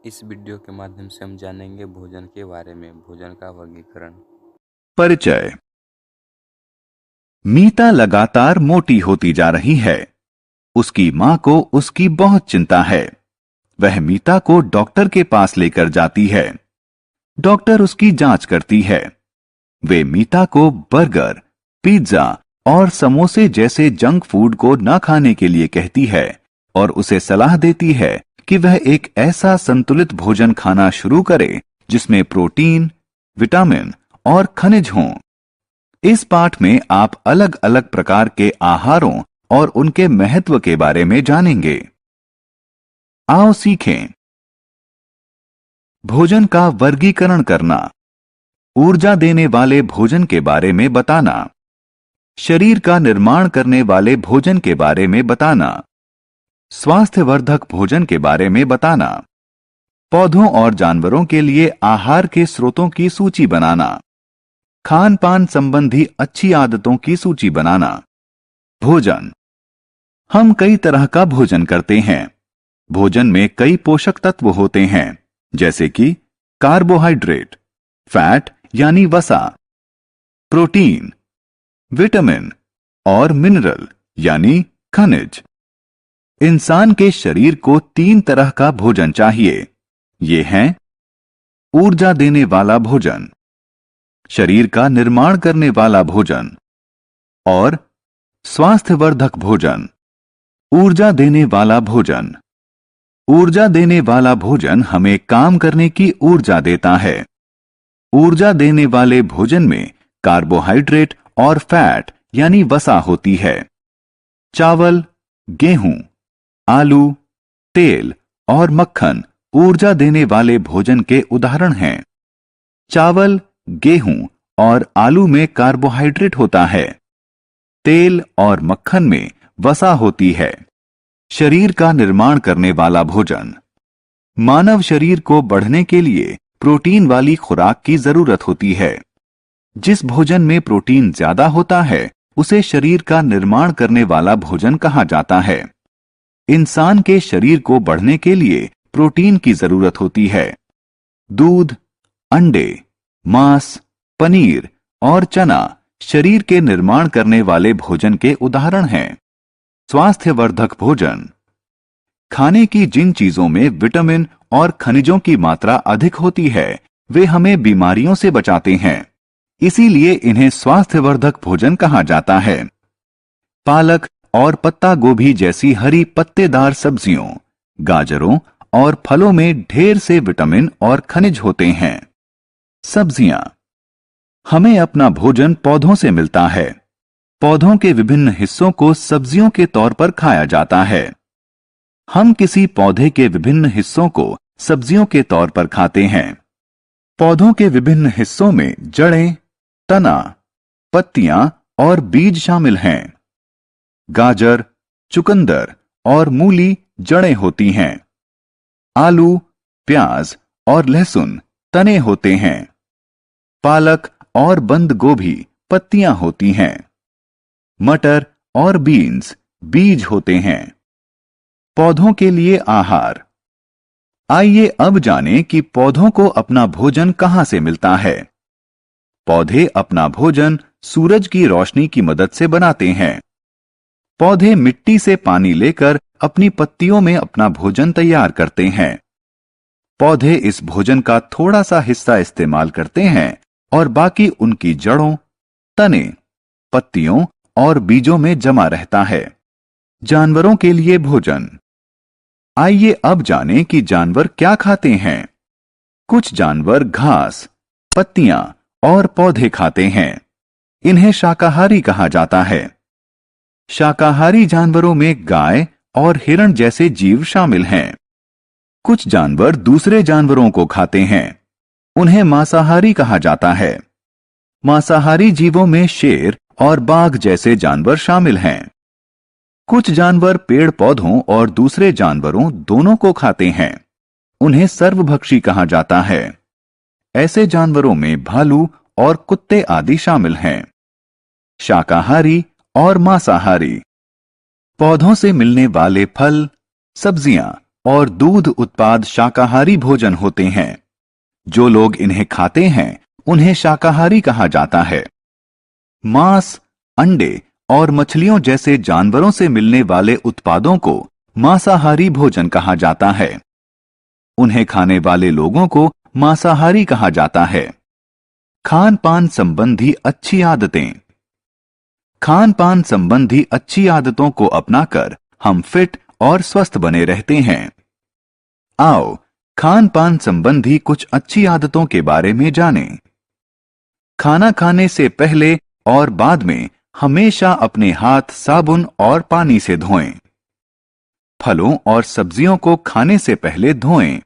इस वीडियो के माध्यम से हम जानेंगे भोजन के बारे में, भोजन का वर्गीकरण। परिचय। मीता लगातार मोटी होती जा रही है। उसकी मां को उसकी बहुत चिंता है। वह मीता को डॉक्टर के पास लेकर जाती है। डॉक्टर उसकी जांच करती है। वे मीता को बर्गर, पिज्जा और समोसे जैसे जंक फूड को न खाने के लिए कहती है और उसे सलाह देती है कि वह एक ऐसा संतुलित भोजन खाना शुरू करे जिसमें प्रोटीन, विटामिन और खनिज हों। इस पाठ में आप अलग अलग प्रकार के आहारों और उनके महत्व के बारे में जानेंगे। आओ सीखें। भोजन का वर्गीकरण करना, ऊर्जा देने वाले भोजन के बारे में बताना, शरीर का निर्माण करने वाले भोजन के बारे में बताना, स्वास्थ्यवर्धक भोजन के बारे में बताना, पौधों और जानवरों के लिए आहार के स्रोतों की सूची बनाना, खान पान संबंधी अच्छी आदतों की सूची बनाना। भोजन। हम कई तरह का भोजन करते हैं। भोजन में कई पोषक तत्व होते हैं, जैसे कि कार्बोहाइड्रेट, फैट यानी वसा, प्रोटीन, विटामिन और मिनरल यानी खनिज। इंसान के शरीर को 3 तरह का भोजन चाहिए। ये हैं ऊर्जा देने वाला भोजन, शरीर का निर्माण करने वाला भोजन और स्वास्थ्यवर्धक भोजन। ऊर्जा देने वाला भोजन। ऊर्जा देने वाला भोजन हमें काम करने की ऊर्जा देता है। ऊर्जा देने वाले भोजन में कार्बोहाइड्रेट और फैट यानी वसा होती है। चावल, गेहूं, आलू, तेल और मक्खन ऊर्जा देने वाले भोजन के उदाहरण हैं। चावल, गेहूं और आलू में कार्बोहाइड्रेट होता है। तेल और मक्खन में वसा होती है। शरीर का निर्माण करने वाला भोजन। मानव शरीर को बढ़ने के लिए प्रोटीन वाली खुराक की जरूरत होती है। जिस भोजन में प्रोटीन ज्यादा होता है उसे शरीर का निर्माण करने वाला भोजन कहा जाता है। इंसान के शरीर को बढ़ने के लिए प्रोटीन की जरूरत होती है। दूध, अंडे, मांस, पनीर और चना शरीर के निर्माण करने वाले भोजन के उदाहरण हैं। स्वास्थ्यवर्धक भोजन। खाने की जिन चीजों में विटामिन और खनिजों की मात्रा अधिक होती है वे हमें बीमारियों से बचाते हैं। इसीलिए इन्हें स्वास्थ्यवर्धक भोजन कहा जाता है। पालक और पत्ता गोभी जैसी हरी पत्तेदार सब्जियों, गाजरों और फलों में ढेर से विटामिन और खनिज होते हैं। सब्जियां। हमें अपना भोजन पौधों से मिलता है। पौधों के विभिन्न हिस्सों को सब्जियों के तौर पर खाया जाता है। हम किसी पौधे के विभिन्न हिस्सों को सब्जियों के तौर पर खाते हैं। पौधों के विभिन्न हिस्सों में जड़ें, तना, पत्तियां और बीज शामिल हैं। गाजर, चुकंदर और मूली जड़ें होती हैं। आलू, प्याज और लहसुन तने होते हैं। पालक और बंद गोभी पत्तियां होती हैं। मटर और बीन्स बीज होते हैं। पौधों के लिए आहार। आइए अब जानें कि पौधों को अपना भोजन कहां से मिलता है। पौधे अपना भोजन सूरज की रोशनी की मदद से बनाते हैं। पौधे मिट्टी से पानी लेकर अपनी पत्तियों में अपना भोजन तैयार करते हैं। पौधे इस भोजन का थोड़ा सा हिस्सा इस्तेमाल करते हैं और बाकी उनकी जड़ों, तने, पत्तियों और बीजों में जमा रहता है। जानवरों के लिए भोजन। आइए अब जानें कि जानवर क्या खाते हैं। कुछ जानवर घास, पत्तियां और पौधे खाते हैं। इन्हें शाकाहारी कहा जाता है। शाकाहारी जानवरों में गाय और हिरण जैसे जीव शामिल हैं। कुछ जानवर दूसरे जानवरों को खाते हैं। उन्हें मांसाहारी कहा जाता है। मांसाहारी जीवों में शेर और बाघ जैसे जानवर शामिल हैं। कुछ जानवर पेड़ पौधों और दूसरे जानवरों दोनों को खाते हैं। उन्हें सर्वभक्षी कहा जाता है। ऐसे जानवरों में भालू और कुत्ते आदि शामिल हैं। शाकाहारी और मांसाहारी। पौधों से मिलने वाले फल, सब्जियां और दूध उत्पाद शाकाहारी भोजन होते हैं। जो लोग इन्हें खाते हैं उन्हें शाकाहारी कहा जाता है। मांस, अंडे और मछलियों जैसे जानवरों से मिलने वाले उत्पादों को मांसाहारी भोजन कहा जाता है। उन्हें खाने वाले लोगों को मांसाहारी कहा जाता है। खान पान संबंधी अच्छी आदतें। खान पान संबंधी अच्छी आदतों को अपनाकर हम फिट और स्वस्थ बने रहते हैं। आओ खान पान संबंधी कुछ अच्छी आदतों के बारे में जानें। खाना खाने से पहले और बाद में हमेशा अपने हाथ साबुन और पानी से धोएं। फलों और सब्जियों को खाने से पहले धोएं।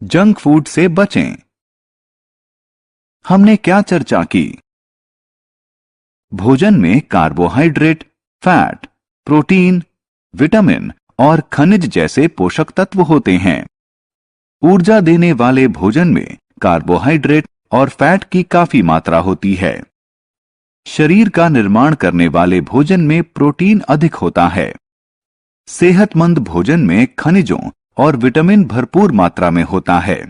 जंक फूड से बचें। हमने क्या चर्चा की? भोजन में कार्बोहाइड्रेट, फैट, प्रोटीन, विटामिन और खनिज जैसे पोषक तत्व होते हैं। ऊर्जा देने वाले भोजन में कार्बोहाइड्रेट और फैट की काफी मात्रा होती है। शरीर का निर्माण करने वाले भोजन में प्रोटीन अधिक होता है। सेहतमंद भोजन में खनिजों और विटामिन भरपूर मात्रा में होता है।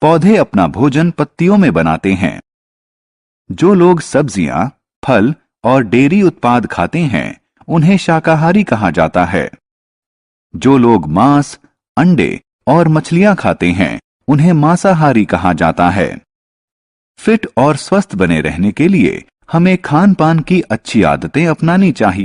पौधे अपना भोजन पत्तियों में बनाते हैं। जो लोग सब्जियां, फल और डेयरी उत्पाद खाते हैं उन्हें शाकाहारी कहा जाता है। जो लोग मांस, अंडे और मछलियां खाते हैं उन्हें मांसाहारी कहा जाता है। फिट और स्वस्थ बने रहने के लिए हमें खान पान की अच्छी आदतें अपनानी चाहिए।